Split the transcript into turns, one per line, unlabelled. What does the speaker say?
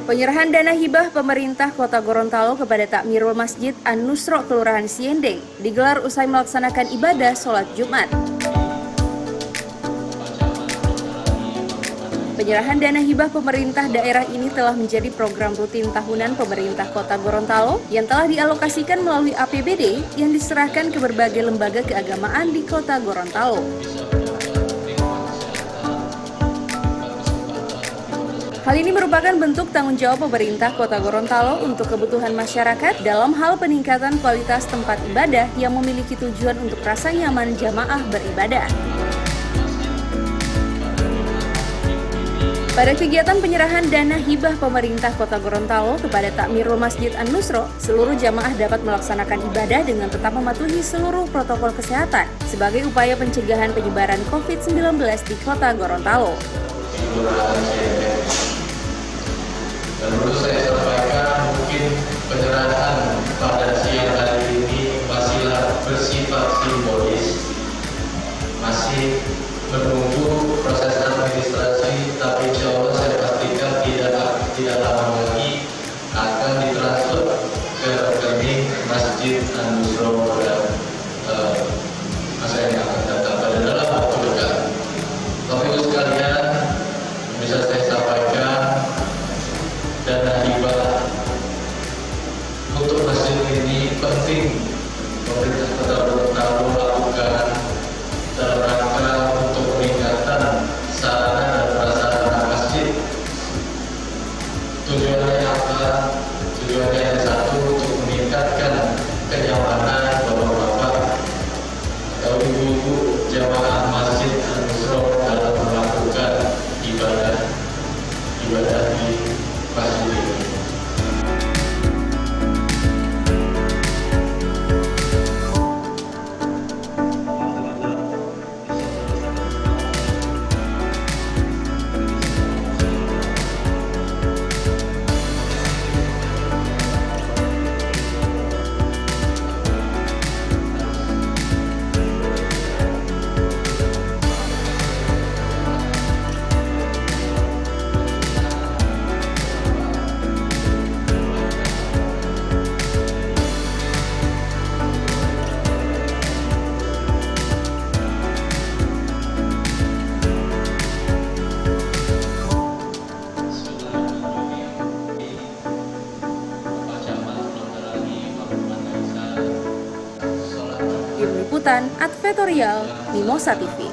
Penyerahan dana hibah pemerintah Kota Gorontalo kepada Takmirul Masjid An-Nusro Kelurahan Siendeng digelar usai melaksanakan ibadah sholat Jumat. Penyerahan dana hibah pemerintah daerah ini telah menjadi program rutin tahunan pemerintah Kota Gorontalo yang telah dialokasikan melalui APBD yang diserahkan ke berbagai lembaga keagamaan di Kota Gorontalo. Hal ini merupakan bentuk tanggung jawab pemerintah Kota Gorontalo untuk kebutuhan masyarakat dalam hal peningkatan kualitas tempat ibadah yang memiliki tujuan untuk rasa nyaman jamaah beribadah. Pada kegiatan penyerahan dana hibah pemerintah Kota Gorontalo kepada Takmirul Masjid An-Nusro, seluruh jamaah dapat melaksanakan ibadah dengan tetap mematuhi seluruh protokol kesehatan sebagai upaya pencegahan penyebaran COVID-19 di Kota Gorontalo.
Dan perlu saya sampaikan, mungkin penyerahan pada siang hari ini masihlah bersifat simbolis, masih menunggu proses administrasi, tapi insya Allah saya pastikan tidak lama lagi akan ditransfer ke rekening Masjid An-Nusro dan masa yang akan datang pada dalam waktu dekat. Bapak Ibu sekalian, bisa saya sampaikan, dana hibah untuk masjid ini penting pemerintah Kota Gorontalo lakukan dalam rangka untuk peningkatan sarana dan prasarana masjid. Tujuannya apa? Tujuannya yang satu, untuk meningkatkan kenyamanan bapak-bapak atau ibu-ibu jamaah Masjid An-Nusro dalam melakukan ibadah di masjid ini.
Tim Liputan Advertorial Mimosa TV.